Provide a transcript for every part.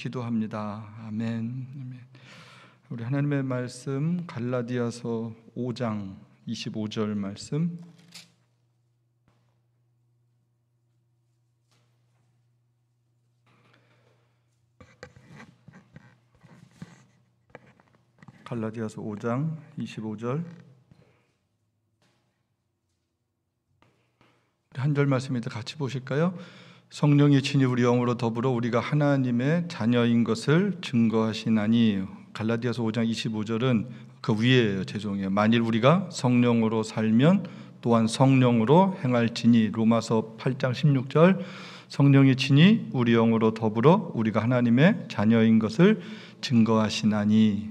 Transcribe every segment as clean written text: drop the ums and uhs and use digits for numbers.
기도합니다. 아멘. 아멘. 우리 하나님의 말씀 갈라디아서 5장 25절 말씀. 갈라디아서 5장 25절 한 절 말씀인데 같이 보실까요? 성령이 친히 우리 영으로 더불어 우리가 하나님의 자녀인 것을 증거하시나니. 갈라디아서 5장 25절은 그 위에요. 죄송해요. 만일 우리가 성령으로 살면 또한 성령으로 행할지니. 로마서 8장 16절 성령이 친히 우리 영으로 더불어 우리가 하나님의 자녀인 것을 증거하시나니.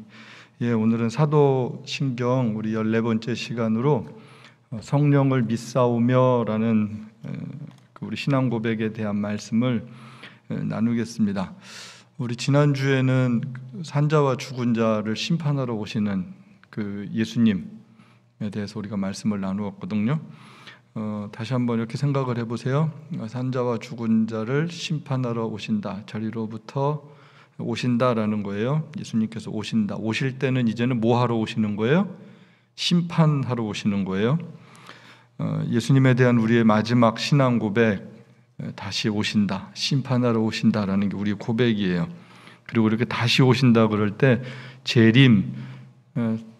예, 오늘은 사도신경 우리 14번째 시간으로 성령을 믿사오며 라는 우리 신앙 고백에 대한 말씀을 나누겠습니다. 우리 지난주에는 산자와 죽은 자를 심판하러 오시는 그 예수님에 대해서 우리가 말씀을 나누었거든요. 다시 한번 이렇게 생각을 해보세요. 산자와 죽은 자를 심판하러 오신다. 저리로부터 오신다라는 거예요. 예수님께서 오신다. 오실 때는 이제는 뭐 하러 오시는 거예요? 심판하러 오시는 거예요. 예수님에 대한 우리의 마지막 신앙 고백, 다시 오신다, 심판하러 오신다라는 게 우리 고백이에요. 그리고 이렇게 다시 오신다 그럴 때 재림,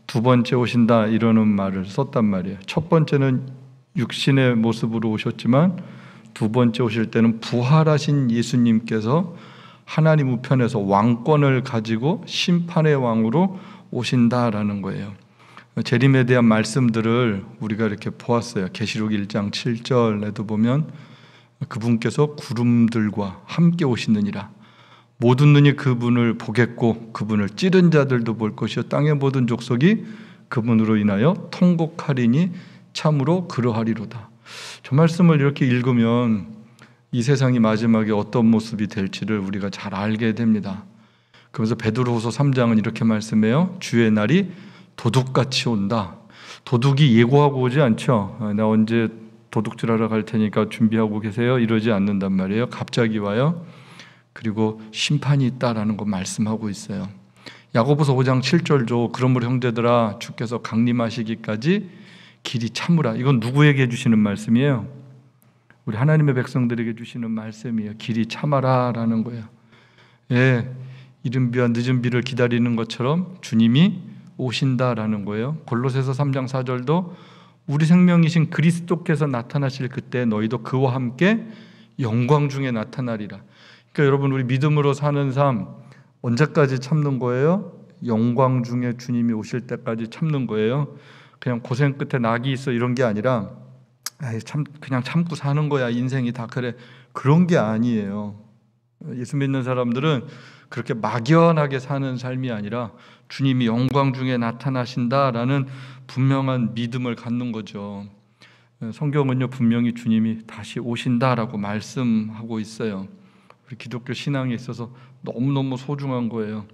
두 번째 오신다 이러는 말을 썼단 말이에요. 첫 번째는 육신의 모습으로 오셨지만 두 번째 오실 때는 부활하신 예수님께서 하나님 우편에서 왕권을 가지고 심판의 왕으로 오신다라는 거예요. 재림에 대한 말씀들을 우리가 이렇게 보았어요. 계시록 1장 7절에도 보면 그분께서 구름들과 함께 오시느니라. 모든 눈이 그분을 보겠고 그분을 찌른 자들도 볼 것이요 땅의 모든 족속이 그분으로 인하여 통곡하리니 참으로 그러하리로다. 저 말씀을 이렇게 읽으면 이 세상이 마지막에 어떤 모습이 될지를 우리가 잘 알게 됩니다. 그래서 베드로후서 3장은 이렇게 말씀해요. 주의 날이 도둑같이 온다. 도둑이 예고하고 오지 않죠. 나 언제 도둑질하러 갈 테니까 준비하고 계세요 이러지 않는단 말이에요. 갑자기 와요. 그리고 심판이 있다라는 거 말씀하고 있어요. 야고보서 5장 7절도 그러므로 형제들아 주께서 강림하시기까지 길이 참으라. 이건 누구에게 주시는 말씀이에요? 우리 하나님의 백성들에게 주시는 말씀이에요. 길이 참아라 라는 거예요. 예, 이른 비와 늦은 비를 기다리는 것처럼 주님이 오신다라는 거예요. 골로새서 3장 4절도 우리 생명이신 그리스도께서 나타나실 그때 너희도 그와 함께 영광 중에 나타나리라. 그러니까 여러분 우리 믿음으로 사는 삶 언제까지 참는 거예요? 영광 중에 주님이 오실 때까지 참는 거예요. 그냥 고생 끝에 낙이 있어 이런 게 아니라 그냥 참고 사는 거야 인생이 다 그래 그런 게 아니에요. 예수 믿는 사람들은 그렇게 막연하게 사는 삶이 아니라 주님이 영광 중에 나타나신다라는 분명한 믿음을 갖는 거죠. 성경은요 분명히 주님이 다시 오신다라고 말씀하고 있어요. 우리 기독교 신앙에 있어서 너무너무 소중한 거예요.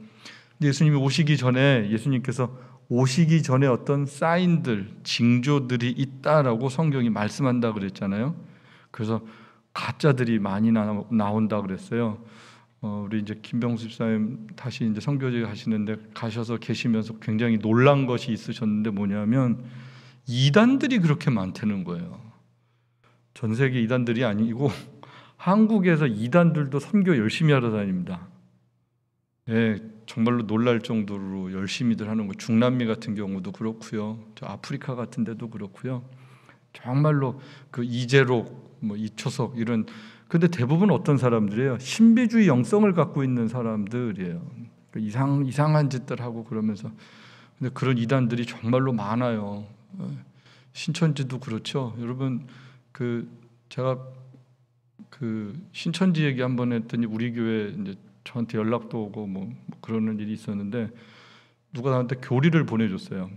근데 예수님이 오시기 전에 예수님께서 오시기 전에 어떤 사인들, 징조들이 있다라고 성경이 말씀한다 그랬잖아요. 그래서 가짜들이 많이 나온다 그랬어요. 우리 이제 김병수 집사님 다시 이제 선교제 하시는데 가셔서 계시면서 굉장히 놀란 것이 있으셨는데 뭐냐면 이단들이 그렇게 많다는 거예요. 전 세계 이단들이 아니고 한국에서 이단들도 선교 열심히 하러 다닙니다. 예, 정말로 놀랄 정도로 열심히들 하는 거. 중남미 같은 경우도 그렇고요. 저 아프리카 같은 데도 그렇고요. 정말로 그 이재록, 뭐 이초석 이런 근데 대부분 어떤 사람들이에요? 신비주의 영성을 갖고 있는 사람들이에요. 이상한 짓들 하고 그러면서 근데 그런 이단들이 정말로 많아요. 신천지도 그렇죠. 여러분 제가 신천지 얘기 한번 했더니 우리 교회 이제 저한테 연락도 오고 뭐 그러는 일이 있었는데 누가 나한테 교리를 보내줬어요.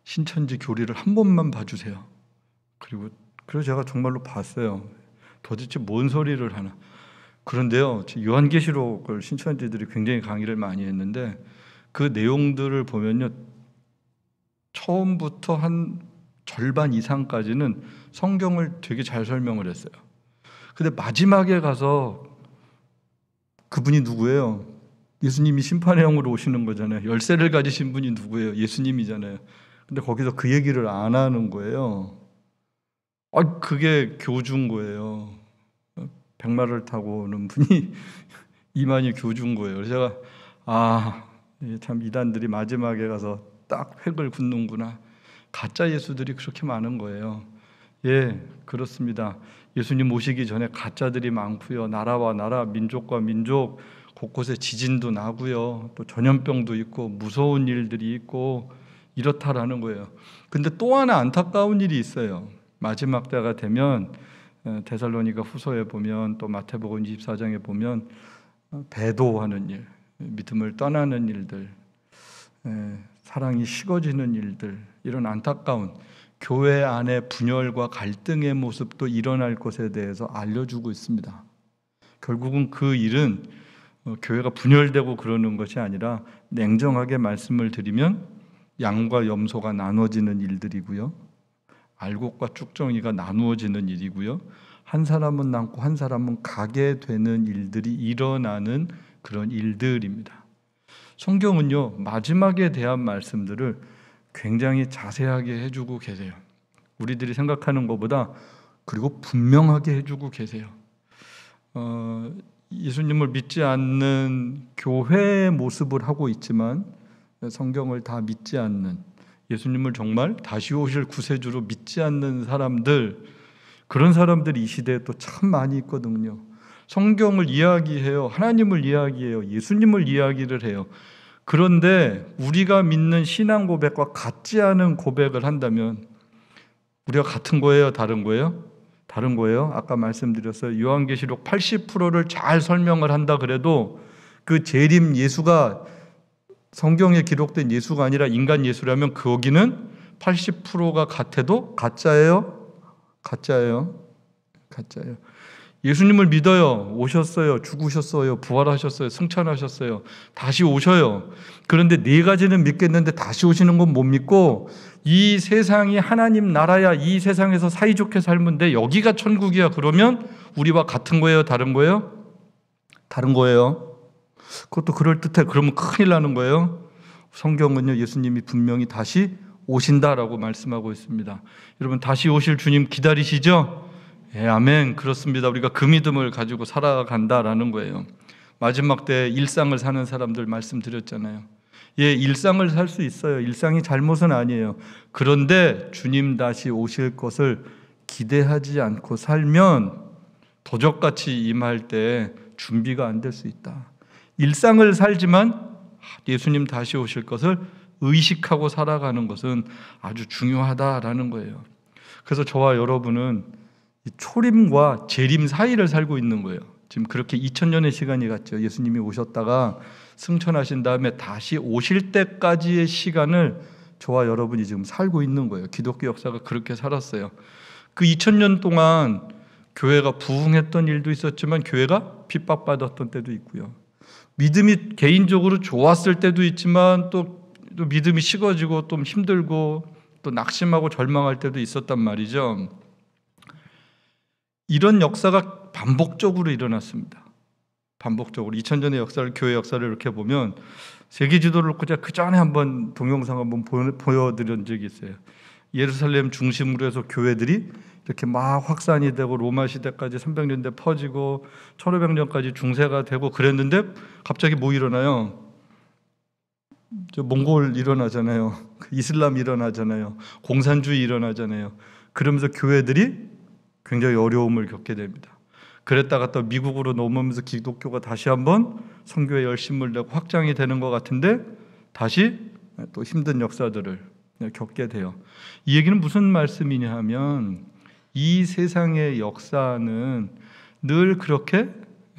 신천지 교리를 한 번만 봐주세요. 그래서 제가 정말로 봤어요. 도대체 뭔 소리를 하나. 그런데요, 요한계시록을 신천지들이 굉장히 강의를 많이 했는데 그 내용들을 보면요, 처음부터 한 절반 이상까지는 성경을 되게 잘 설명을 했어요. 근데 마지막에 가서 그분이 누구예요? 예수님이 심판의 영으로 오시는 거잖아요. 열쇠를 가지신 분이 누구예요? 예수님이잖아요. 근데 거기서 그 얘기를 안 하는 거예요. 그게 교주인 거예요. 백마를 타고 오는 분이 이만희 교주인 거예요. 그래서 제가 참 이단들이 마지막에 가서 딱 획을 긋는구나. 가짜 예수들이 그렇게 많은 거예요. 예, 그렇습니다. 예수님 오시기 전에 가짜들이 많고요. 나라와 나라, 민족과 민족 곳곳에 지진도 나고요. 또 전염병도 있고 무서운 일들이 있고 이렇다라는 거예요. 근데 또 하나 안타까운 일이 있어요. 마지막 때가 되면 데살로니가 후서에 보면 또 마태복음 24장에 보면 배도하는 일, 믿음을 떠나는 일들, 사랑이 식어지는 일들, 이런 안타까운 교회 안의 분열과 갈등의 모습도 일어날 것에 대해서 알려주고 있습니다. 결국은 그 일은 교회가 분열되고 그러는 것이 아니라 냉정하게 말씀을 드리면 양과 염소가 나눠지는 일들이고요, 알곡과 쭉정이가 나누어지는 일이고요, 한 사람은 남고 한 사람은 가게 되는 일들이 일어나는 그런 일들입니다. 성경은요, 마지막에 대한 말씀들을 굉장히 자세하게 해주고 계세요. 우리들이 생각하는 것보다 그리고 분명하게 해주고 계세요. 예수님을 믿지 않는 교회의 모습을 하고 있지만 성경을 다 믿지 않는, 예수님을 정말 다시 오실 구세주로 믿지 않는 사람들, 그런 사람들이 이 시대에 또 참 많이 있거든요. 성경을 이야기해요. 하나님을 이야기해요. 예수님을 이야기를 해요. 그런데 우리가 믿는 신앙 고백과 같지 않은 고백을 한다면 우리가 같은 거예요? 다른 거예요? 다른 거예요. 아까 말씀드렸어요. 요한계시록 80%를 잘 설명을 한다 그래도 그 재림 예수가 성경에 기록된 예수가 아니라 인간 예수라면 거기는 80%가 같아도 가짜예요? 가짜예요. 가짜예요. 예수님을 믿어요. 오셨어요. 죽으셨어요. 부활하셨어요. 승천하셨어요. 다시 오셔요. 그런데 네 가지는 믿겠는데 다시 오시는 건 못 믿고, 이 세상이 하나님 나라야, 이 세상에서 사이좋게 살면 여기가 천국이야. 그러면 우리와 같은 거예요? 다른 거예요? 다른 거예요. 그것도 그럴듯해. 그러면 큰일 나는 거예요. 성경은요, 예수님이 분명히 다시 오신다라고 말씀하고 있습니다. 여러분, 다시 오실 주님 기다리시죠? 예, 아멘. 그렇습니다. 우리가 그 믿음을 가지고 살아간다라는 거예요. 마지막 때 일상을 사는 사람들 말씀드렸잖아요. 예, 일상을 살 수 있어요. 일상이 잘못은 아니에요. 그런데 주님 다시 오실 것을 기대하지 않고 살면 도적같이 임할 때 준비가 안 될 수 있다. 일상을 살지만 예수님 다시 오실 것을 의식하고 살아가는 것은 아주 중요하다라는 거예요. 그래서 저와 여러분은 초림과 재림 사이를 살고 있는 거예요. 지금 그렇게 2000년의 시간이 갔죠. 예수님이 오셨다가 승천하신 다음에 다시 오실 때까지의 시간을 저와 여러분이 지금 살고 있는 거예요. 기독교 역사가 그렇게 살았어요. 그 2000년 동안 교회가 부흥했던 일도 있었지만 교회가 핍박받았던 때도 있고요. 믿음이 개인적으로 좋았을 때도 있지만 또 믿음이 식어지고 또 힘들고 또 낙심하고 절망할 때도 있었단 말이죠. 이런 역사가 반복적으로 일어났습니다. 반복적으로 2000년의 역사를, 교회 역사를 이렇게 보면 세계 지도를 놓고 제가 그 전에 한번 동영상 한번 보여드린 적이 있어요. 예루살렘 중심으로 해서 교회들이 이렇게 막 확산이 되고 로마 시대까지 300년대 퍼지고 1500년까지 중세가 되고 그랬는데 갑자기 뭐 일어나요? 몽골 일어나잖아요. 이슬람 일어나잖아요. 공산주의 일어나잖아요. 그러면서 교회들이 굉장히 어려움을 겪게 됩니다. 그랬다가 또 미국으로 넘어오면서 기독교가 다시 한번 선교에 열심을 내고 확장이 되는 것 같은데 다시 또 힘든 역사들을 겪게 돼요. 이 얘기는 무슨 말씀이냐 하면 이 세상의 역사는 늘 그렇게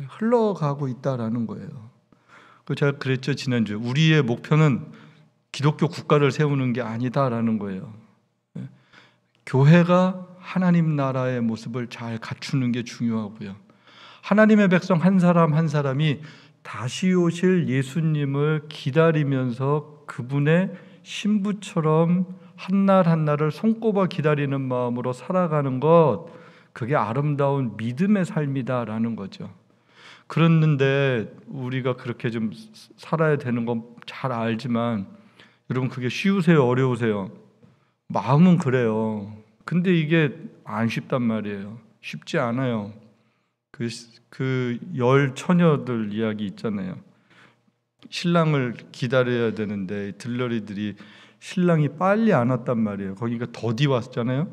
흘러가고 있다라는 거예요. 제가 그랬죠, 지난주에. 우리의 목표는 기독교 국가를 세우는 게 아니다라는 거예요. 교회가 하나님 나라의 모습을 잘 갖추는 게 중요하고요. 하나님의 백성 한 사람 한 사람이 다시 오실 예수님을 기다리면서 그분의 신부처럼 한날 한날을 손꼽아 기다리는 마음으로 살아가는 것, 그게 아름다운 믿음의 삶이다라는 거죠. 그랬는데 우리가 그렇게 좀 살아야 되는 건 잘 알지만 여러분, 그게 쉬우세요, 어려우세요? 마음은 그래요. 근데 이게 안 쉽단 말이에요. 쉽지 않아요. 그 열 처녀들 이야기 있잖아요. 신랑을 기다려야 되는데 들러리들이 신랑이 빨리 안 왔단 말이에요. 거기가 더디 왔잖아요.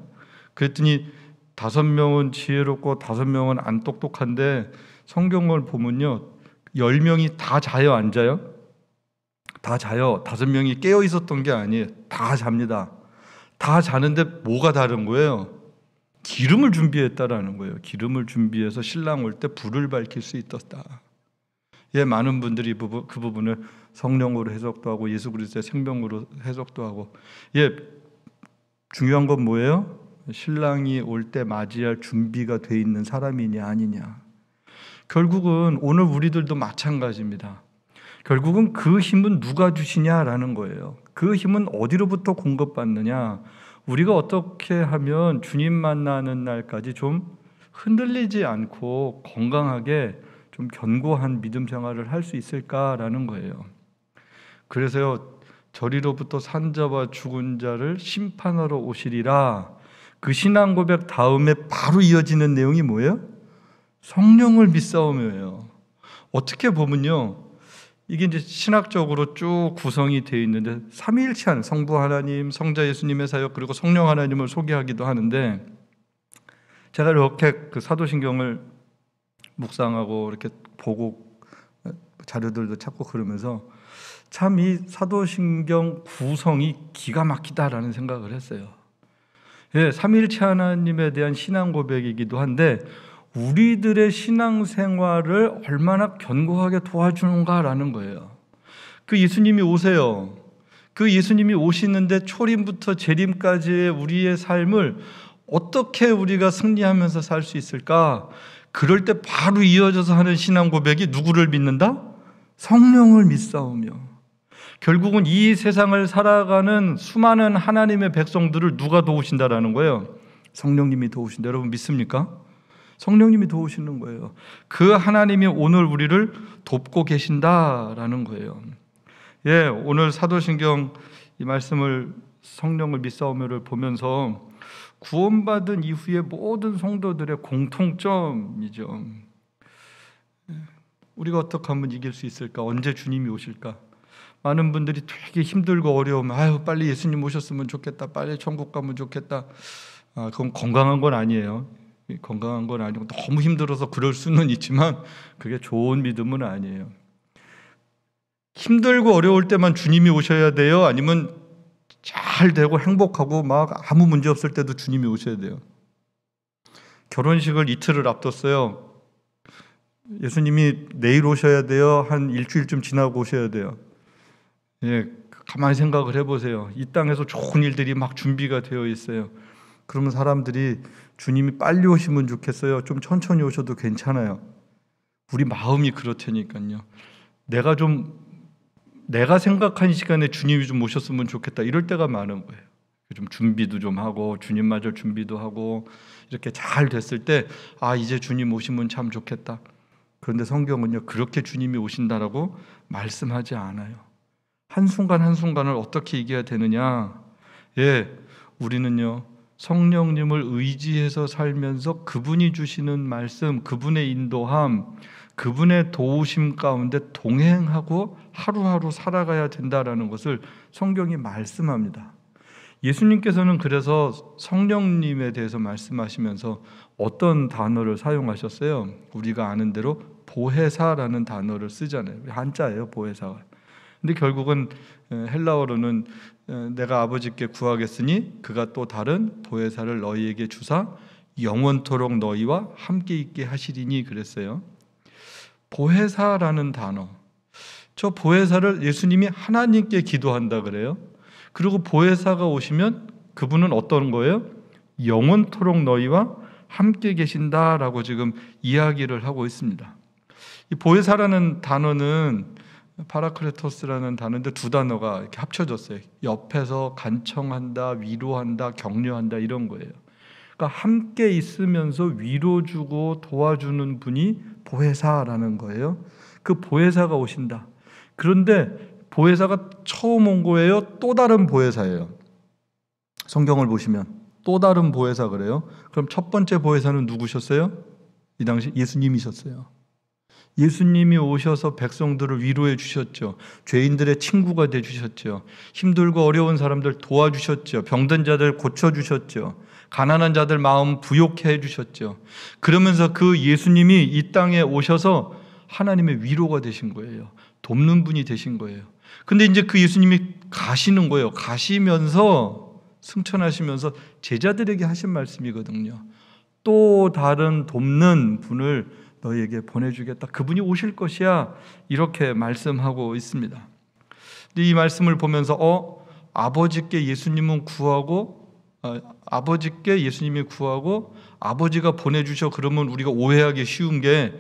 그랬더니 5명은 지혜롭고 5명은 안 똑똑한데, 성경을 보면요, 10명이 다 자요, 안 자요? 다 자요. 5명이 깨어 있었던 게 아니에요. 다 잡니다. 다 자는데 뭐가 다른 거예요? 기름을 준비했다라는 거예요. 기름을 준비해서 신랑 올 때 불을 밝힐 수 있었다. 예, 많은 분들이 그 부분을 성령으로 해석도 하고 예수 그리스도의 생명으로 해석도 하고, 예, 중요한 건 뭐예요? 신랑이 올 때 맞이할 준비가 돼 있는 사람이냐 아니냐. 결국은 오늘 우리들도 마찬가지입니다. 결국은 그 힘은 누가 주시냐라는 거예요. 그 힘은 어디로부터 공급받느냐. 우리가 어떻게 하면 주님 만나는 날까지 좀 흔들리지 않고 건강하게 좀 견고한 믿음 생활을 할 수 있을까라는 거예요. 그래서요, 저리로부터 산자와 죽은 자를 심판하러 오시리라. 그 신앙 고백 다음에 바로 이어지는 내용이 뭐예요? 성령을 믿사오며예요. 어떻게 보면요, 이게 이제 신학적으로 쭉 구성이 되어 있는데, 삼위일체한 성부 하나님, 성자 예수님의 사역, 그리고 성령 하나님을 소개하기도 하는데, 제가 이렇게 그 사도신경을 묵상하고 이렇게 보고 자료들도 찾고 그러면서 참 이 사도신경 구성이 기가 막히다라는 생각을 했어요. 예, 삼위일체 하나님에 대한 신앙 고백이기도 한데 우리들의 신앙생활을 얼마나 견고하게 도와주는가라는 거예요. 그 예수님이 오세요. 그 예수님이 오시는데 초림부터 재림까지의 우리의 삶을 어떻게 우리가 승리하면서 살 수 있을까? 그럴 때 바로 이어져서 하는 신앙 고백이 누구를 믿는다? 성령을 믿사오며. 결국은 이 세상을 살아가는 수많은 하나님의 백성들을 누가 도우신다라는 거예요? 성령님이 도우신다. 여러분 믿습니까? 성령님이 도우시는 거예요. 그 하나님이 오늘 우리를 돕고 계신다라는 거예요. 예, 오늘 사도신경 이 말씀을 성령을 믿사오며를 보면서 구원받은 이후에 모든 성도들의 공통점이죠. 우리가 어떻게 하면 이길 수 있을까? 언제 주님이 오실까? 많은 분들이 되게 힘들고 어려우면 아유 빨리 예수님 오셨으면 좋겠다. 빨리 천국 가면 좋겠다. 그건 건강한 건 아니에요. 건강한 건 아니고 너무 힘들어서 그럴 수는 있지만 그게 좋은 믿음은 아니에요. 힘들고 어려울 때만 주님이 오셔야 돼요? 아니면 잘 되고 행복하고 막 아무 문제 없을 때도 주님이 오셔야 돼요? 결혼식을 이틀을 앞뒀어요. 예수님이 내일 오셔야 돼요? 한 일주일쯤 지나고 오셔야 돼요? 예, 가만히 생각을 해보세요. 이 땅에서 좋은 일들이 막 준비가 되어 있어요. 그러면 사람들이 주님이 빨리 오시면 좋겠어요? 좀 천천히 오셔도 괜찮아요? 우리 마음이 그렇다니까요. 내가 생각한 시간에 주님이 좀 오셨으면 좋겠다 이럴 때가 많은 거예요. 좀 준비도 좀 하고 주님 맞을 준비도 하고 이렇게 잘 됐을 때 이제 주님 오시면 참 좋겠다. 그런데 성경은요, 그렇게 주님이 오신다라고 말씀하지 않아요. 한순간 한순간을 어떻게 이겨야 되느냐? 예, 우리는요 성령님을 의지해서 살면서 그분이 주시는 말씀, 그분의 인도함, 그분의 도우심 가운데 동행하고 하루하루 살아가야 된다라는 것을 성경이 말씀합니다. 예수님께서는 그래서 성령님에 대해서 말씀하시면서 어떤 단어를 사용하셨어요? 우리가 아는 대로 보혜사라는 단어를 쓰잖아요. 한자예요, 보혜사가. 근데 결국은 헬라어로는 내가 아버지께 구하겠으니 그가 또 다른 보혜사를 너희에게 주사 영원토록 너희와 함께 있게 하시리니 그랬어요. 보혜사라는 단어, 저 보혜사를 예수님이 하나님께 기도한다 그래요. 그리고 보혜사가 오시면 그분은 어떤 거예요? 영원토록 너희와 함께 계신다라고 지금 이야기를 하고 있습니다. 이 보혜사라는 단어는 파라클레토스라는 단어인데 두 단어가 이렇게 합쳐졌어요. 옆에서 간청한다, 위로한다, 격려한다 이런 거예요. 그러니까 함께 있으면서 위로 주고 도와주는 분이 보혜사라는 거예요. 그 보혜사가 오신다. 그런데 보혜사가 처음 온 거예요? 또 다른 보혜사예요? 성경을 보시면 또 다른 보혜사 그래요. 그럼 첫 번째 보혜사는 누구셨어요? 이 당시 예수님이셨어요. 예수님이 오셔서 백성들을 위로해 주셨죠. 죄인들의 친구가 돼 주셨죠. 힘들고 어려운 사람들 도와주셨죠. 병든 자들 고쳐 주셨죠. 가난한 자들 마음 부욕해 해 주셨죠. 그러면서 그 예수님이 이 땅에 오셔서 하나님의 위로가 되신 거예요. 돕는 분이 되신 거예요. 근데 이제 그 예수님이 가시는 거예요. 가시면서 승천하시면서 제자들에게 하신 말씀이거든요. 또 다른 돕는 분을 너희에게 보내주겠다. 그분이 오실 것이야. 이렇게 말씀하고 있습니다. 근데 이 말씀을 보면서 아버지께 예수님은 구하고 아버지께 예수님이 구하고 아버지가 보내주셔. 그러면 우리가 오해하기 쉬운 게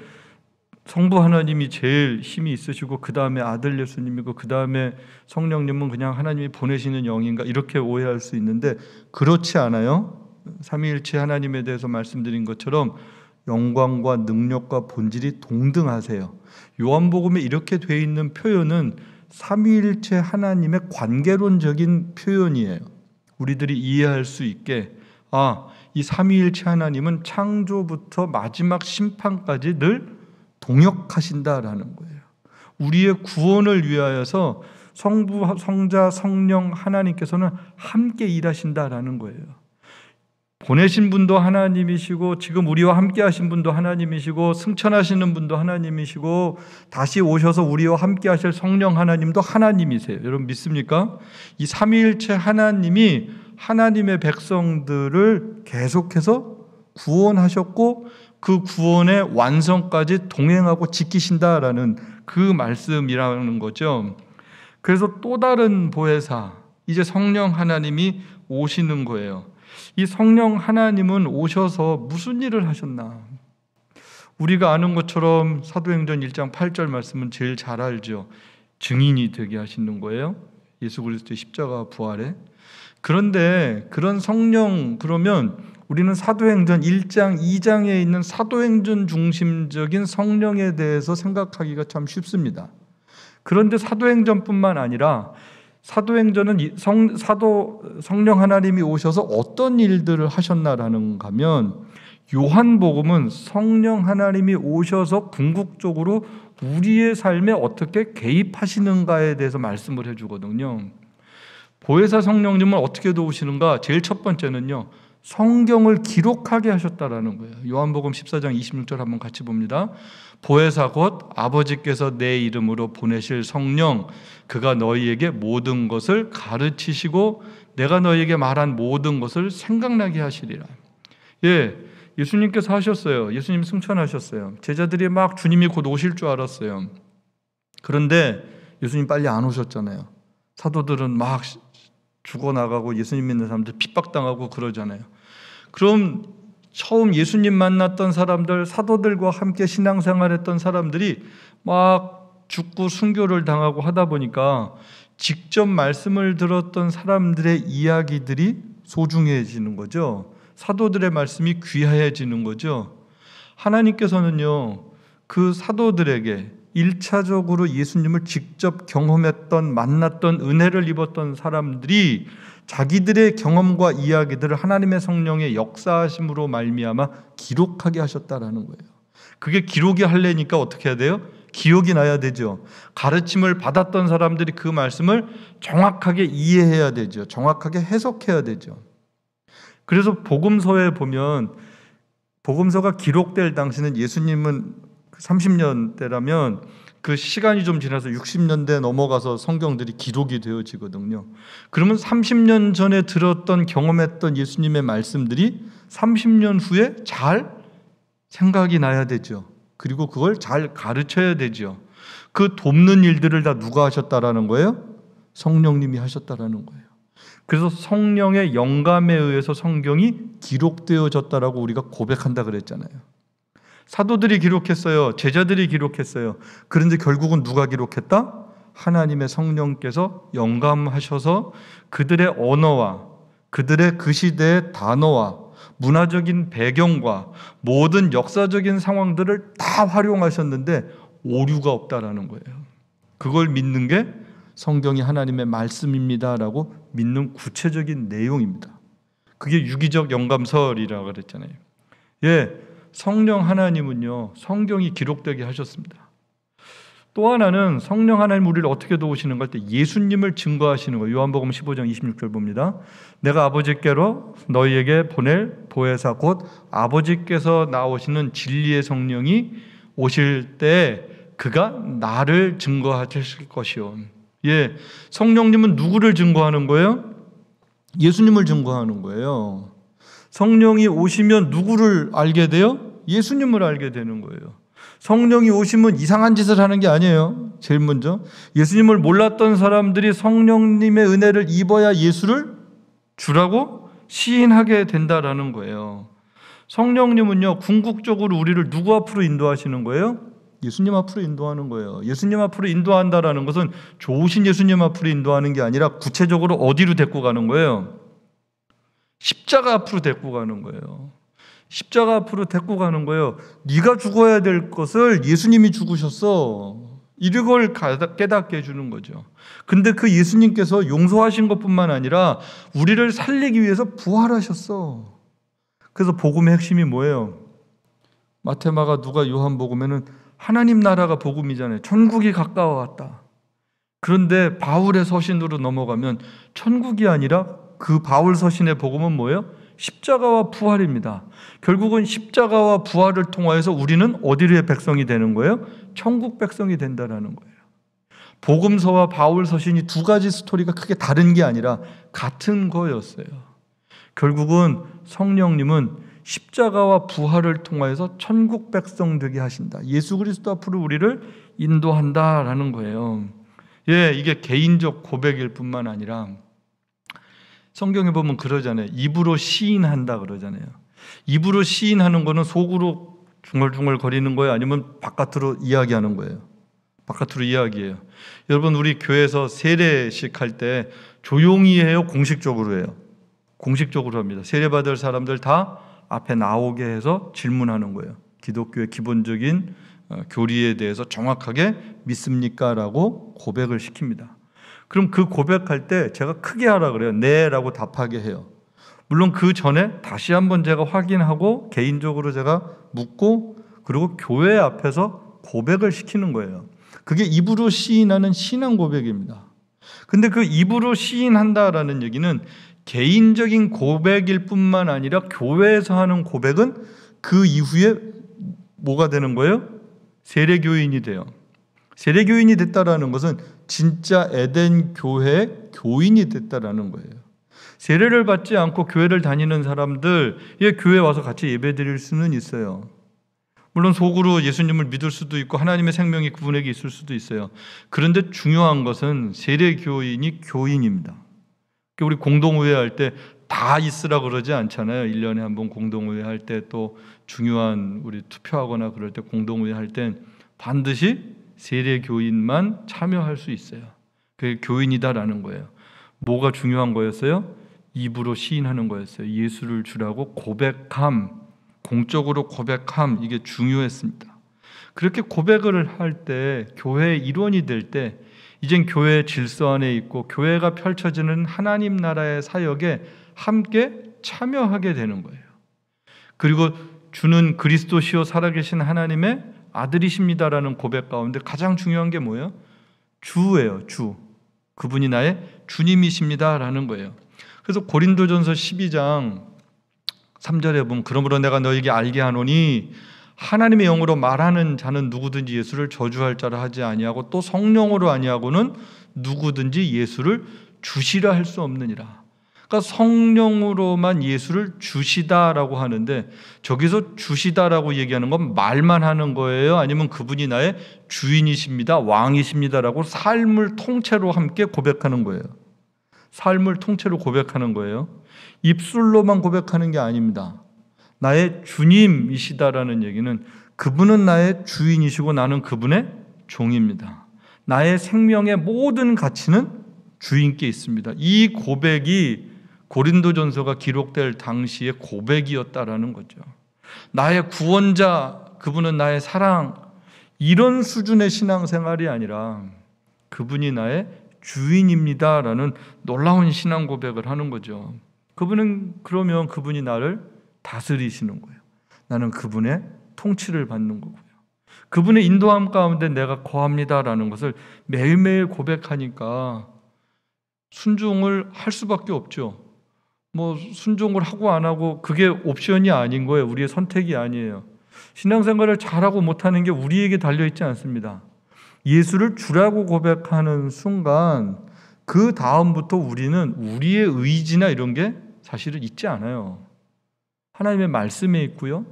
성부 하나님이 제일 힘이 있으시고 그 다음에 아들 예수님이고 그 다음에 성령님은 그냥 하나님이 보내시는 영인가 이렇게 오해할 수 있는데 그렇지 않아요. 삼위일체 하나님에 대해서 말씀드린 것처럼 영광과 능력과 본질이 동등하세요. 요한복음에 이렇게 돼 있는 표현은 삼위일체 하나님의 관계론적인 표현이에요. 우리들이 이해할 수 있게 이 삼위일체 하나님은 창조부터 마지막 심판까지 늘 동역하신다라는 거예요. 우리의 구원을 위하여서 성부, 성자, 성령 하나님께서는 함께 일하신다라는 거예요. 보내신 분도 하나님이시고 지금 우리와 함께 하신 분도 하나님이시고 승천하시는 분도 하나님이시고 다시 오셔서 우리와 함께 하실 성령 하나님도 하나님이세요. 여러분 믿습니까? 이 삼위일체 하나님이 하나님의 백성들을 계속해서 구원하셨고 그 구원의 완성까지 동행하고 지키신다라는 그 말씀이라는 거죠. 그래서 또 다른 보혜사, 이제 성령 하나님이 오시는 거예요. 이 성령 하나님은 오셔서 무슨 일을 하셨나? 우리가 아는 것처럼 사도행전 1장 8절 말씀은 제일 잘 알죠. 증인이 되게 하시는 거예요. 예수 그리스도의 십자가 부활에. 그런데 그런 성령, 그러면 우리는 사도행전 1장, 2장에 있는 사도행전 중심적인 성령에 대해서 생각하기가 참 쉽습니다. 그런데 사도행전뿐만 아니라 사도행전은 성령 하나님이 오셔서 어떤 일들을 하셨나라는가 하면 요한복음은 성령 하나님이 오셔서 궁극적으로 우리의 삶에 어떻게 개입하시는가에 대해서 말씀을 해주거든요. 보혜사 성령님은 어떻게 도우시는가? 제일 첫 번째는요, 성경을 기록하게 하셨다라는 거예요. 요한복음 14장 26절 한번 같이 봅니다. 보혜사 곧 아버지께서 내 이름으로 보내실 성령, 그가 너희에게 모든 것을 가르치시고 내가 너희에게 말한 모든 것을 생각나게 하시리라. 예수님께서 하셨어요. 예수님 승천하셨어요. 제자들이 막 주님이 곧 오실 줄 알았어요. 그런데 예수님 빨리 안 오셨잖아요. 사도들은 막 죽어나가고 예수님 믿는 사람들 핍박당하고 그러잖아요. 그럼 처음 예수님 만났던 사람들, 사도들과 함께 신앙생활했던 사람들이 막 죽고 순교를 당하고 하다 보니까 직접 말씀을 들었던 사람들의 이야기들이 소중해지는 거죠. 사도들의 말씀이 귀해지는 거죠. 하나님께서는요, 그 사도들에게 1차적으로 예수님을 직접 경험했던, 만났던, 은혜를 입었던 사람들이 자기들의 경험과 이야기들을 하나님의 성령의 역사하심으로 말미암아 기록하게 하셨다라는 거예요. 그게 기록이 하려니까 어떻게 해야 돼요? 기억이 나야 되죠. 가르침을 받았던 사람들이 그 말씀을 정확하게 이해해야 되죠. 정확하게 해석해야 되죠. 그래서 복음서에 보면, 복음서가 기록될 당시는 예수님은 30년대라면 그 시간이 좀 지나서 60년대 넘어가서 성경들이 기록이 되어지거든요. 그러면 30년 전에 들었던, 경험했던 예수님의 말씀들이 30년 후에 잘 생각이 나야 되죠. 그리고 그걸 잘 가르쳐야 되죠. 그 돕는 일들을 다 누가 하셨다라는 거예요? 성령님이 하셨다라는 거예요. 그래서 성령의 영감에 의해서 성경이 기록되어졌다라고 우리가 고백한다 그랬잖아요. 사도들이 기록했어요. 제자들이 기록했어요. 그런데 결국은 누가 기록했다? 하나님의 성령께서 영감하셔서 그들의 언어와 그들의 그 시대의 단어와 문화적인 배경과 모든 역사적인 상황들을 다 활용하셨는데 오류가 없다라는 거예요. 그걸 믿는 게 성경이 하나님의 말씀입니다라고 믿는 구체적인 내용입니다. 그게 유기적 영감설이라고 그랬잖아요. 성령 하나님은요, 성경이 기록되게 하셨습니다. 또 하나는 성령 하나님 우리를 어떻게 도우시는가 할 때 예수님을 증거하시는 거예요. 요한복음 15장 26절 봅니다. 내가 아버지께로 너희에게 보낼 보혜사 곧 아버지께서 나오시는 진리의 성령이 오실 때 그가 나를 증거하실 것이요. 성령님은 누구를 증거하는 거예요? 예수님을 증거하는 거예요. 성령이 오시면 누구를 알게 돼요? 예수님을 알게 되는 거예요. 성령이 오시면 이상한 짓을 하는 게 아니에요. 제일 먼저 예수님을 몰랐던 사람들이 성령님의 은혜를 입어야 예수를 주라고 시인하게 된다라는 거예요. 성령님은요, 궁극적으로 우리를 누구 앞으로 인도하시는 거예요? 예수님 앞으로 인도하는 거예요. 예수님 앞으로 인도한다라는 것은 좋으신 예수님 앞으로 인도하는 게 아니라 구체적으로 어디로 데리고 가는 거예요? 십자가 앞으로 데리고 가는 거예요. 십자가 앞으로 데리고 가는 거예요. 네가 죽어야 될 것을 예수님이 죽으셨어. 이걸 깨닫게 해주는 거죠. 근데 그 예수님께서 용서하신 것뿐만 아니라 우리를 살리기 위해서 부활하셨어. 그래서 복음의 핵심이 뭐예요? 마태, 마가, 누가, 요한복음에는 하나님 나라가 복음이잖아요. 천국이 가까워왔다. 그런데 바울의 서신으로 넘어가면 천국이 아니라 그 바울 서신의 복음은 뭐예요? 십자가와 부활입니다. 결국은 십자가와 부활을 통하여서 우리는 어디의 백성이 되는 거예요? 천국 백성이 된다는 거예요. 복음서와 바울 서신이 두 가지 스토리가 크게 다른 게 아니라 같은 거였어요. 결국은 성령님은 십자가와 부활을 통하여서 천국 백성 되게 하신다. 예수 그리스도 앞으로 우리를 인도한다라는 거예요. 이게 개인적 고백일 뿐만 아니라 성경에 보면 그러잖아요. 입으로 시인한다 그러잖아요. 입으로 시인하는 거는 속으로 중얼중얼 거리는 거예요? 아니면 바깥으로 이야기하는 거예요? 바깥으로 이야기해요. 여러분, 우리 교회에서 세례식 할 때 조용히 해요? 공식적으로 해요? 공식적으로 합니다. 세례받을 사람들 다 앞에 나오게 해서 질문하는 거예요. 기독교의 기본적인 교리에 대해서 정확하게 믿습니까? 라고 고백을 시킵니다. 그럼 그 고백할 때 제가 크게 하라 그래요. 네 라고 답하게 해요. 물론 그 전에 다시 한번 제가 확인하고 개인적으로 제가 묻고 그리고 교회 앞에서 고백을 시키는 거예요. 그게 입으로 시인하는 신앙 고백입니다. 근데 그 입으로 시인한다라는 얘기는 개인적인 고백일 뿐만 아니라 교회에서 하는 고백은 그 이후에 뭐가 되는 거예요? 세례교인이 돼요. 세례교인이 됐다라는 것은 진짜 에덴 교회의 교인이 됐다라는 거예요. 세례를 받지 않고 교회를 다니는 사람들, 교회에 와서 같이 예배드릴 수는 있어요. 물론 속으로 예수님을 믿을 수도 있고 하나님의 생명이 그분에게 있을 수도 있어요. 그런데 중요한 것은 세례교인이 교인입니다. 우리 공동의회 할 때 다 있으라 그러지 않잖아요. 1년에 한 번 공동의회 할 때 또 중요한 우리 투표하거나 그럴 때 공동의회 할 땐 반드시 세례교인만 참여할 수 있어요. 그게 교인이다라는 거예요. 뭐가 중요한 거였어요? 입으로 시인하는 거였어요. 예수를 주라고 고백함, 공적으로 고백함, 이게 중요했습니다. 그렇게 고백을 할 때 교회의 일원이 될 때 이젠 교회의 질서 안에 있고 교회가 펼쳐지는 하나님 나라의 사역에 함께 참여하게 되는 거예요. 그리고 주는 그리스도시요 살아계신 하나님의 아들이십니다라는 고백 가운데 가장 중요한 게 뭐예요? 주예요. 주. 그분이 나의 주님이십니다라는 거예요. 그래서 고린도전서 12장 3절에 보면 그러므로 내가 너에게 알게 하노니 하나님의 영으로 말하는 자는 누구든지 예수를 저주할 자라 하지 아니하고 또 성령으로 아니하고는 누구든지 예수를 주시라 할 수 없느니라. 그러니까 성령으로만 예수를 주시다라고 하는데 저기서 주시다라고 얘기하는 건 말만 하는 거예요? 아니면 그분이 나의 주인이십니다, 왕이십니다라고 삶을 통째로 함께 고백하는 거예요? 삶을 통째로 고백하는 거예요. 입술로만 고백하는 게 아닙니다. 나의 주님이시다라는 얘기는 그분은 나의 주인이시고 나는 그분의 종입니다. 나의 생명의 모든 가치는 주인께 있습니다. 이 고백이 고린도전서가 기록될 당시의 고백이었다라는 거죠. 나의 구원자, 그분은 나의 사랑, 이런 수준의 신앙생활이 아니라 그분이 나의 주인입니다라는 놀라운 신앙 고백을 하는 거죠. 그러면 그분이 나를 다스리시는 거예요. 나는 그분의 통치를 받는 거고요. 그분의 인도함 가운데 내가 거합니다라는 것을 매일매일 고백하니까 순종을 할 수밖에 없죠. 순종을 하고 안 하고 그게 옵션이 아닌 거예요. 우리의 선택이 아니에요. 신앙생활을 잘하고 못하는 게 우리에게 달려있지 않습니다. 예수를 주라고 고백하는 순간 그 다음부터 우리는 우리의 의지나 이런 게 사실은 있지 않아요. 하나님의 말씀에 있고요.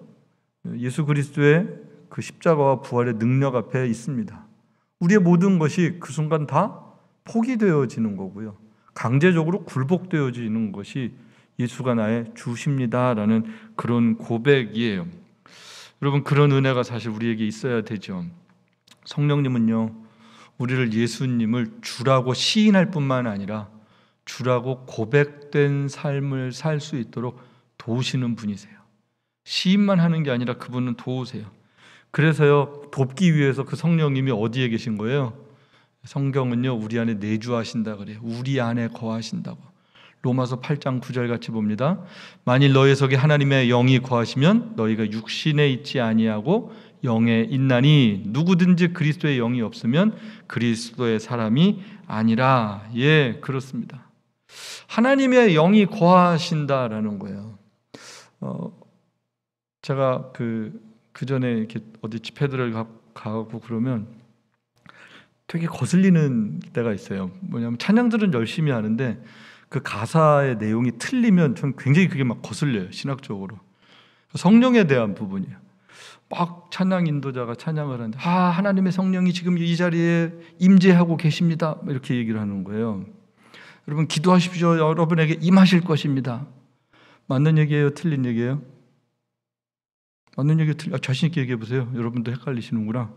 예수 그리스도의 그 십자가와 부활의 능력 앞에 있습니다. 우리의 모든 것이 그 순간 다 포기되어지는 거고요. 강제적으로 굴복되어지는 것이 예수가 나의 주십니다라는 그런 고백이에요. 여러분, 그런 은혜가 사실 우리에게 있어야 되죠. 성령님은요, 우리를 예수님을 주라고 시인할 뿐만 아니라 주라고 고백된 삶을 살 수 있도록 도우시는 분이세요. 시인만 하는 게 아니라 그분은 도우세요. 그래서요, 돕기 위해서 그 성령님이 어디에 계신 거예요? 성경은요, 우리 안에 내주하신다 그래요. 우리 안에 거하신다고. 로마서 8장 9절 같이 봅니다. 만일 너희 속에 하나님의 영이 거하시면 너희가 육신에 있지 아니하고 영에 있나니 누구든지 그리스도의 영이 없으면 그리스도의 사람이 아니라. 예, 그렇습니다. 하나님의 영이 거하신다라는 거예요. 제가 그 전에 이렇게 어디 집회들을 가고 그러면 되게 거슬리는 때가 있어요. 뭐냐면 찬양들은 열심히 하는데 그 가사의 내용이 틀리면 전 굉장히 그게 막 거슬려요. 신학적으로. 성령에 대한 부분이에요. 막 찬양 인도자가 찬양을 하는데 하나님의 성령이 지금 이 자리에 임재하고 계십니다, 이렇게 얘기를 하는 거예요. 여러분, 기도하십시오. 여러분에게 임하실 것입니다. 맞는 얘기예요? 틀린 얘기예요? 맞는 얘기 자신 있게 얘기해 보세요. 여러분도 헷갈리시는구나.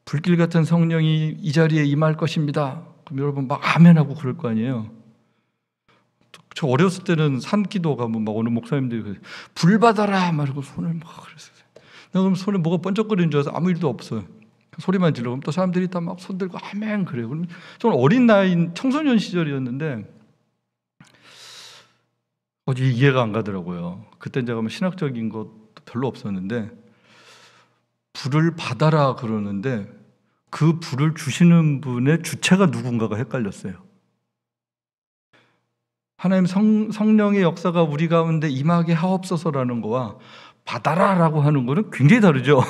불길 같은 성령이 이 자리에 임할 것입니다. 그럼 여러분 막 아멘하고 그럴 거 아니에요. 저 어렸을 때는 산기도가 막 어느 목사님들이 불 받아라 말고 손을 막 그랬어요. 내가 그럼 손에 뭐가 번쩍거리는 줄 알아서 아무 일도 없어요. 소리만 질러. 그럼 또 사람들이 다 막 손 들고 아멘 그래요. 그럼 저는 어린 나이 청소년 시절이었는데 어디 이해가 안 가더라고요. 그때 제가 뭐 신학적인 것도 별로 없었는데 불을 받아라 그러는데 그 불을 주시는 분의 주체가 누군가가 헷갈렸어요. 하나님 성령의 역사가 우리 가운데 임하게 하옵소서라는 거와 받아라라고 하는 거는 굉장히 다르죠.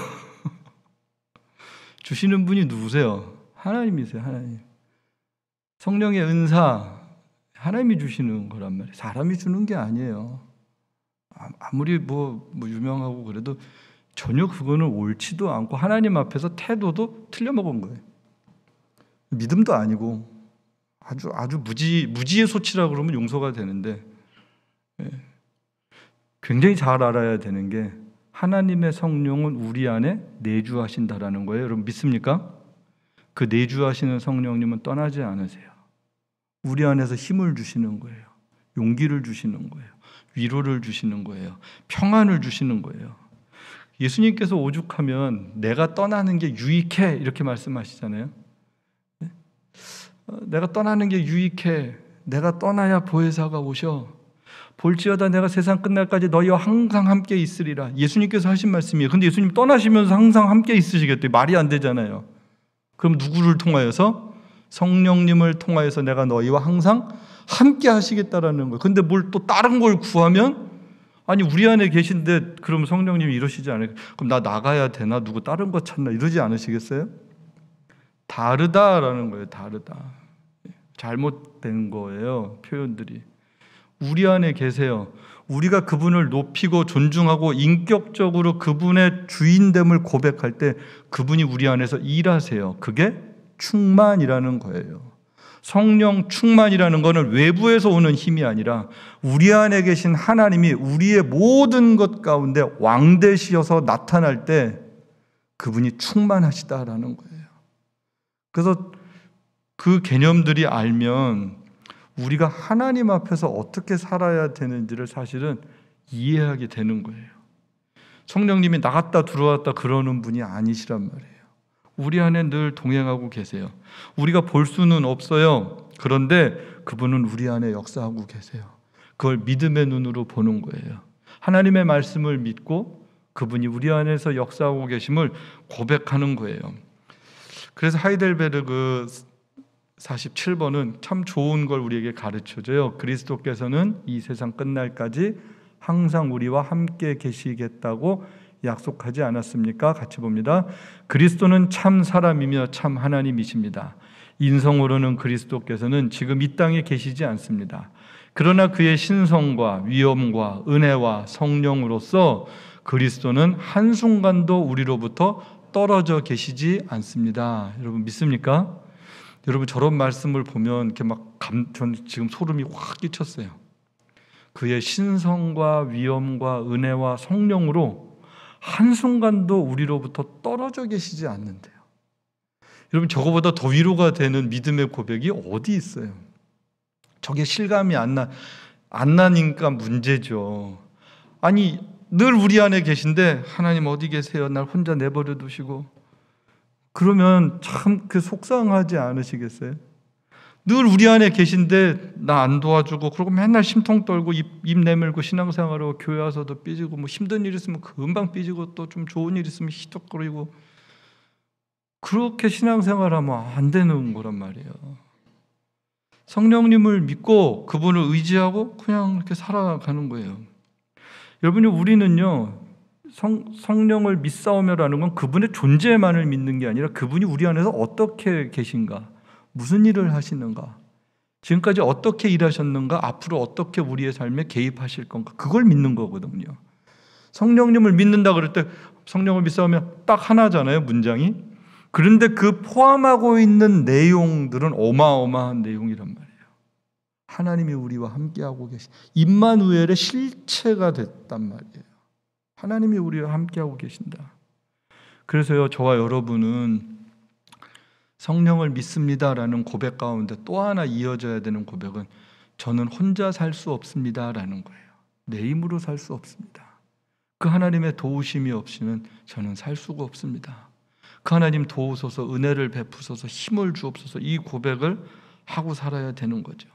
주시는 분이 누구세요? 하나님이세요. 하나님. 성령의 은사 하나님이 주시는 거란 말이에요. 사람이 주는 게 아니에요. 아무리 뭐 유명하고 그래도 전혀 그거는 옳지도 않고 하나님 앞에서 태도도 틀려먹은 거예요. 믿음도 아니고 아주 무지의 소치라 그러면 용서가 되는데 굉장히 잘 알아야 되는 게 하나님의 성령은 우리 안에 내주하신다라는 거예요. 여러분 믿습니까? 그 내주하시는 성령님은 떠나지 않으세요. 우리 안에서 힘을 주시는 거예요. 용기를 주시는 거예요. 위로를 주시는 거예요. 평안을 주시는 거예요. 예수님께서 오죽하면 내가 떠나는 게 유익해 이렇게 말씀하시잖아요. 내가 떠나는 게 유익해. 내가 떠나야 보혜사가 오셔. 볼지어다 내가 세상 끝날까지 너희와 항상 함께 있으리라. 예수님께서 하신 말씀이에요. 근데 예수님 떠나시면서 항상 함께 있으시겠대요. 말이 안 되잖아요. 그럼 누구를 통하여서? 성령님을 통하여서 내가 너희와 항상 함께 하시겠다라는 거예요. 근데 뭘 또 다른 걸 구하면 아니 우리 안에 계신데 그럼 성령님이 이러시지 않을까? 그럼 나 나가야 되나? 누구 다른 거 찾나? 이러지 않으시겠어요? 다르다라는 거예요. 다르다. 잘못된 거예요. 표현들이. 우리 안에 계세요. 우리가 그분을 높이고 존중하고 인격적으로 그분의 주인됨을 고백할 때 그분이 우리 안에서 일하세요. 그게 충만이라는 거예요. 성령 충만이라는 것은 외부에서 오는 힘이 아니라 우리 안에 계신 하나님이 우리의 모든 것 가운데 왕 되시어서 나타날 때 그분이 충만하시다라는 거예요. 그래서 그 개념들이 알면 우리가 하나님 앞에서 어떻게 살아야 되는지를 사실은 이해하게 되는 거예요. 성령님이 나갔다 들어왔다 그러는 분이 아니시란 말이에요. 우리 안에 늘 동행하고 계세요. 우리가 볼 수는 없어요. 그런데 그분은 우리 안에 역사하고 계세요. 그걸 믿음의 눈으로 보는 거예요. 하나님의 말씀을 믿고 그분이 우리 안에서 역사하고 계심을 고백하는 거예요. 그래서 하이델베르그 47번은 참 좋은 걸 우리에게 가르쳐줘요. 그리스도께서는 이 세상 끝날까지 항상 우리와 함께 계시겠다고 약속하지 않았습니까? 같이 봅니다. 그리스도는 참 사람이며 참 하나님이십니다. 인성으로는 그리스도께서는 지금 이 땅에 계시지 않습니다. 그러나 그의 신성과 위엄과 은혜와 성령으로서 그리스도는 한순간도 우리로부터 떨어져 계시지 않습니다. 여러분 믿습니까? 여러분 저런 말씀을 보면 이렇게 전 지금 소름이 확 끼쳤어요. 그의 신성과 위엄과 은혜와 성령으로 한순간도 우리로부터 떨어져 계시지 않는데요. 여러분 저거보다 더 위로가 되는 믿음의 고백이 어디 있어요? 저게 실감이 안 나니까 문제죠. 아니 늘 우리 안에 계신데 하나님 어디 계세요? 날 혼자 내버려 두시고 그러면 참 그 속상하지 않으시겠어요? 늘 우리 안에 계신데 나 안 도와주고 그러고 맨날 심통 떨고 입 내밀고 신앙생활하고 교회 와서도 삐지고 뭐 힘든 일 있으면 금방 삐지고 또 좀 좋은 일 있으면 희덕거리고 그렇게 신앙생활하면 안 되는 거란 말이에요. 성령님을 믿고 그분을 의지하고 그냥 이렇게 살아가는 거예요. 여러분이 우리는요 성령을 믿사오며라는 건 그분의 존재만을 믿는 게 아니라 그분이 우리 안에서 어떻게 계신가, 무슨 일을 하시는가, 지금까지 어떻게 일하셨는가, 앞으로 어떻게 우리의 삶에 개입하실 건가, 그걸 믿는 거거든요. 성령님을 믿는다 그럴 때 성령을 믿사오며 딱 하나잖아요, 문장이. 그런데 그 포함하고 있는 내용들은 어마어마한 내용이란 말이에요. 하나님이 우리와 함께하고 계신 임마누엘의 실체가 됐단 말이에요. 하나님이 우리와 함께하고 계신다. 그래서요 저와 여러분은 성령을 믿습니다라는 고백 가운데 또 하나 이어져야 되는 고백은 저는 혼자 살 수 없습니다라는 거예요. 내 힘으로 살 수 없습니다. 그 하나님의 도우심이 없이는 저는 살 수가 없습니다. 그 하나님 도우소서, 은혜를 베푸소서, 힘을 주옵소서, 이 고백을 하고 살아야 되는 거죠.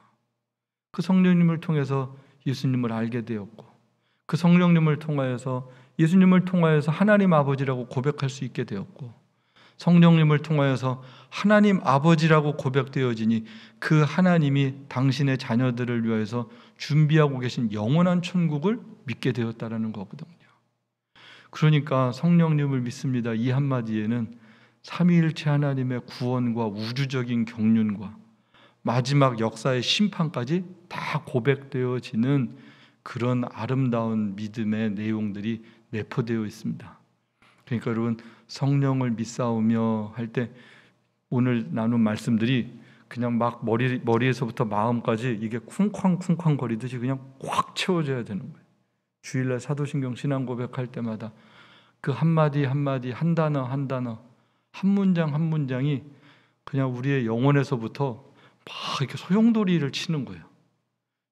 그 성령님을 통해서 예수님을 알게 되었고 그 성령님을 통하여서 예수님을 통하여서 하나님 아버지라고 고백할 수 있게 되었고 성령님을 통하여서 하나님 아버지라고 고백되어지니 그 하나님이 당신의 자녀들을 위해서 준비하고 계신 영원한 천국을 믿게 되었다는 거거든요. 그러니까 성령님을 믿습니다. 이 한마디에는 삼위일체 하나님의 구원과 우주적인 경륜과 마지막 역사의 심판까지 다 고백되어지는 그런 아름다운 믿음의 내용들이 내포되어 있습니다. 그러니까 여러분 성령을 믿사오며 할 때 오늘 나눈 말씀들이 그냥 막 머리에서부터 마음까지 이게 쿵쾅쿵쾅 거리듯이 그냥 꽉 채워져야 되는 거예요. 주일날 사도신경 신앙 고백할 때마다 그 한마디 한마디 한 단어 한 단어 한 문장 한 문장이 그냥 우리의 영혼에서부터 막 이렇게 소용돌이를 치는 거예요.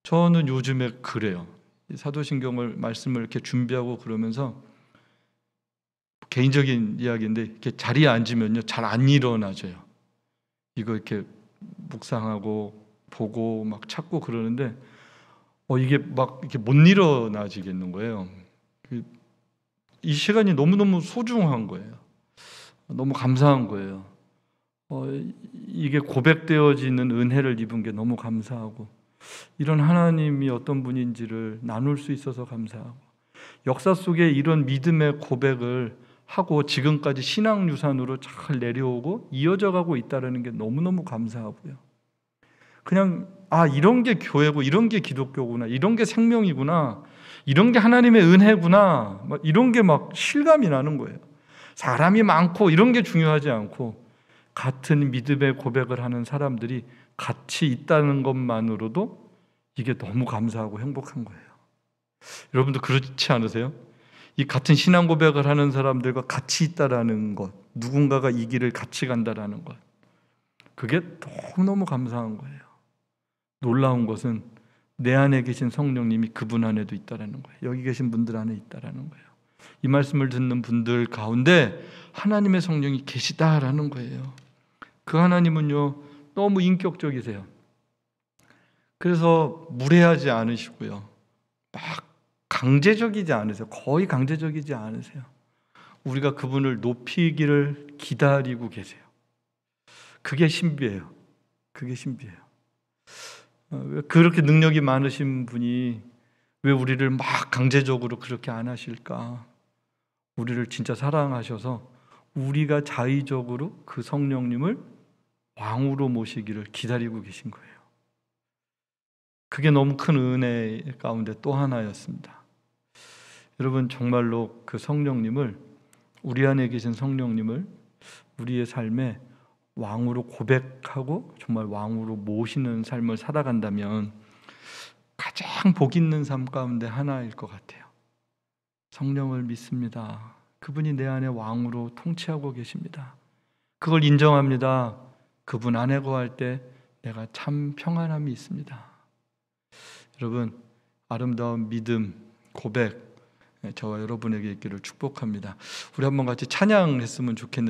저는 요즘에 그래요. 사도신경을 말씀을 이렇게 준비하고 그러면서 개인적인 이야기인데 이렇게 자리에 앉으면요 잘 안 일어나져요. 이거 이렇게 묵상하고 보고 막 찾고 그러는데 이게 막 이렇게 못 일어나지겠는 거예요. 이 시간이 너무너무 소중한 거예요. 너무 감사한 거예요. 이게 고백되어지는 은혜를 입은 게 너무 감사하고 이런 하나님이 어떤 분인지를 나눌 수 있어서 감사하고 역사 속에 이런 믿음의 고백을 하고 지금까지 신앙유산으로 잘 내려오고 이어져가고 있다는 게 너무너무 감사하고요. 그냥 이런 게 교회고 이런 게 기독교구나, 이런 게 생명이구나, 이런 게 하나님의 은혜구나, 이런 게 막 실감이 나는 거예요. 사람이 많고 이런 게 중요하지 않고 같은 믿음의 고백을 하는 사람들이 같이 있다는 것만으로도 이게 너무 감사하고 행복한 거예요. 여러분도 그렇지 않으세요? 이 같은 신앙 고백을 하는 사람들과 같이 있다라는 것, 누군가가 이 길을 같이 간다라는 것, 그게 너무너무 감사한 거예요. 놀라운 것은 내 안에 계신 성령님이 그분 안에도 있다라는 거예요. 여기 계신 분들 안에 있다라는 거예요. 이 말씀을 듣는 분들 가운데 하나님의 성령이 계시다라는 거예요. 그 하나님은요, 너무 인격적이세요. 그래서 무례하지 않으시고요, 막 강제적이지 않으세요. 거의 강제적이지 않으세요. 우리가 그분을 높이기를 기다리고 계세요. 그게 신비해요. 그게 신비해요. 왜 그렇게 능력이 많으신 분이 왜 우리를 막 강제적으로 그렇게 안 하실까? 우리를 진짜 사랑하셔서 우리가 자의적으로 그 성령님을 왕으로 모시기를 기다리고 계신 거예요. 그게 너무 큰 은혜 가운데 또 하나였습니다. 여러분, 정말로 그 성령님을, 우리 안에 계신 성령님을 우리의 삶에 왕으로 고백하고 정말 왕으로 모시는 삶을 살아간다면 가장 복 있는 삶 가운데 하나일 것 같아요. 성령을 믿습니다. 그분이 내 안에 왕으로 통치하고 계십니다. 그걸 인정합니다. 그분 안에 거할 때 내가 참 평안함이 있습니다. 여러분, 아름다운 믿음, 고백, 저와 여러분에게 있기를 축복합니다. 우리 한번 같이 찬양했으면 좋겠는데